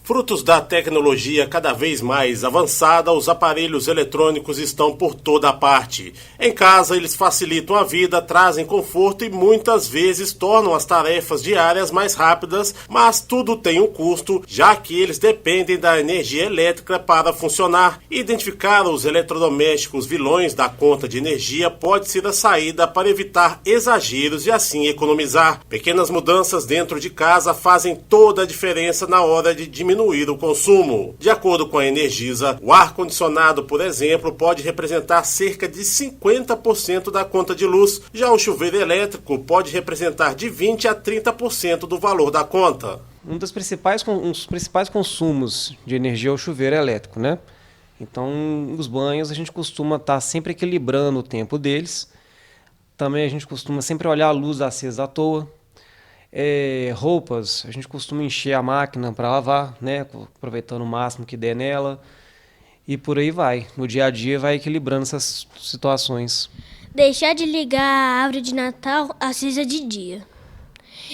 Frutos da tecnologia cada vez mais avançada, os aparelhos eletrônicos estão por toda parte. Em casa, eles facilitam a vida, trazem conforto e muitas vezes tornam as tarefas diárias mais rápidas, mas tudo tem um custo, já que eles dependem da energia elétrica para funcionar. Identificar os eletrodomésticos vilões da conta de energia pode ser a saída para evitar exageros e assim economizar. Pequenas mudanças dentro de casa fazem toda a diferença na hora de diminuir o consumo. De acordo com a Energisa, o ar-condicionado, por exemplo, pode representar cerca de 50% da conta de luz. Já o chuveiro elétrico pode representar de 20% a 30% do valor da conta. Um dos principais consumos de energia é o chuveiro elétrico, né? Então, os banhos a gente costuma estar sempre equilibrando o tempo deles. Também a gente costuma sempre olhar a luz acesa à toa. Roupas, a gente costuma encher a máquina para lavar, né? Aproveitando o máximo que der nela. E por aí vai. No dia a dia vai equilibrando essas situações. Deixar de ligar a árvore de Natal acesa de dia.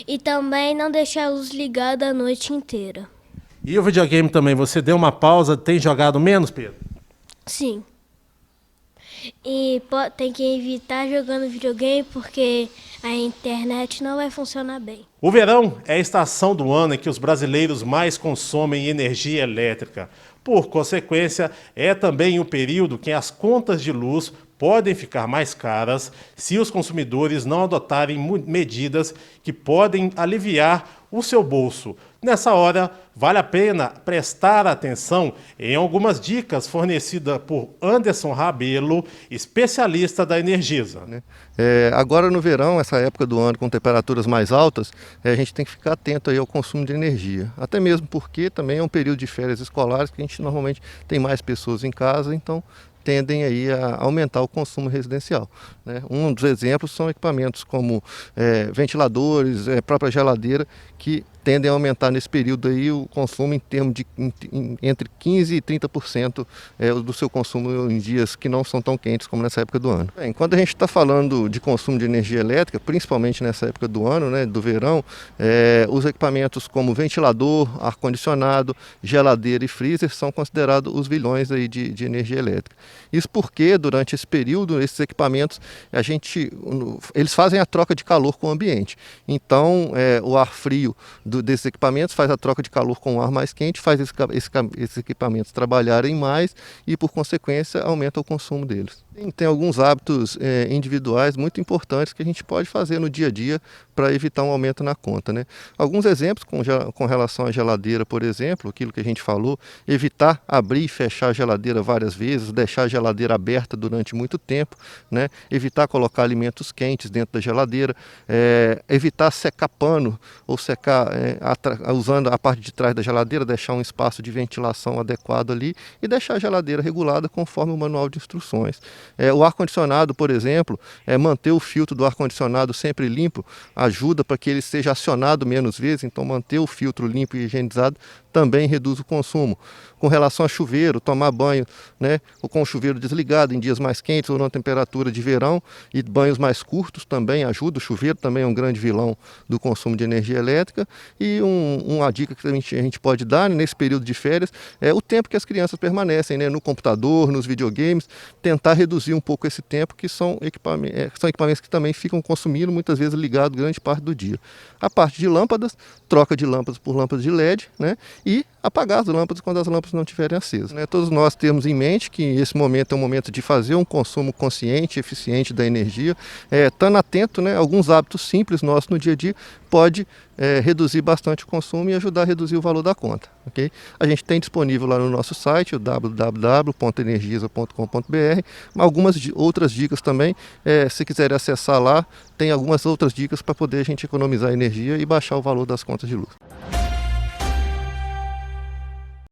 E também não deixar a luz ligada a noite inteira. E o videogame também, você deu uma pausa, tem jogado menos, Pedro? Sim. E tem que evitar jogando videogame porque a internet não vai funcionar bem. O verão é a estação do ano em que os brasileiros mais consomem energia elétrica. Por consequência, é também o período que as contas de luz podem ficar mais caras se os consumidores não adotarem medidas que podem aliviar o seu bolso. Nessa hora, vale a pena prestar atenção em algumas dicas fornecidas por Anderson Rabelo, especialista da Energisa. Agora no verão, essa época do ano com temperaturas mais altas, a gente tem que ficar atento aí ao consumo de energia. Até mesmo porque também é um período de férias escolares que a gente normalmente tem mais pessoas em casa, então tendem aí a aumentar o consumo residencial, né? Um dos exemplos são equipamentos como ventiladores, própria geladeira, que tendem a aumentar nesse período aí o consumo em termos de entre 15% e 30% do seu consumo em dias que não são tão quentes como nessa época do ano. Bem, quando a gente está falando de consumo de energia elétrica, principalmente nessa época do ano, né, do verão, os equipamentos como ventilador, ar-condicionado, geladeira e freezer são considerados os vilões aí de energia elétrica. Isso porque durante esse período, esses equipamentos, eles fazem a troca de calor com o ambiente. Então, o ar frio desses equipamentos faz a troca de calor com o ar mais quente, faz esses equipamentos trabalharem mais e, por consequência, aumenta o consumo deles. Tem alguns hábitos individuais muito importantes que a gente pode fazer no dia a dia para evitar um aumento na conta, né? Alguns exemplos com relação à geladeira, por exemplo, aquilo que a gente falou, evitar abrir e fechar a geladeira várias vezes, deixar a geladeira aberta durante muito tempo, né? Evitar colocar alimentos quentes dentro da geladeira, evitar secar pano ou secar usando a parte de trás da geladeira, deixar um espaço de ventilação adequado ali e deixar a geladeira regulada conforme o manual de instruções. O ar-condicionado, por exemplo, manter o filtro do ar-condicionado sempre limpo ajuda para que ele seja acionado menos vezes, então manter o filtro limpo e higienizado também reduz o consumo. Com relação a chuveiro, tomar banho, né, ou com o chuveiro desligado em dias mais quentes ou na temperatura de verão, e banhos mais curtos também ajuda. O chuveiro também é um grande vilão do consumo de energia elétrica. E uma dica que a gente pode dar, né, nesse período de férias é o tempo que as crianças permanecem, né, no computador, nos videogames, tentar reduzir um pouco esse tempo, que são equipamentos que também ficam consumindo, muitas vezes ligados grande parte do dia. A parte de lâmpadas, troca de lâmpadas por lâmpadas de LED, né, e apagar as lâmpadas quando as lâmpadas não estiverem acesas, né? Todos nós temos em mente que esse momento é um momento de fazer um consumo consciente e eficiente da energia, estando atento, né? Alguns hábitos simples nossos no dia a dia pode reduzir bastante o consumo e ajudar a reduzir o valor da conta. Okay? A gente tem disponível lá no nosso site, o www.energisa.com.br, algumas outras dicas também, se quiserem acessar lá, tem algumas outras dicas para poder a gente economizar energia e baixar o valor das contas de luz.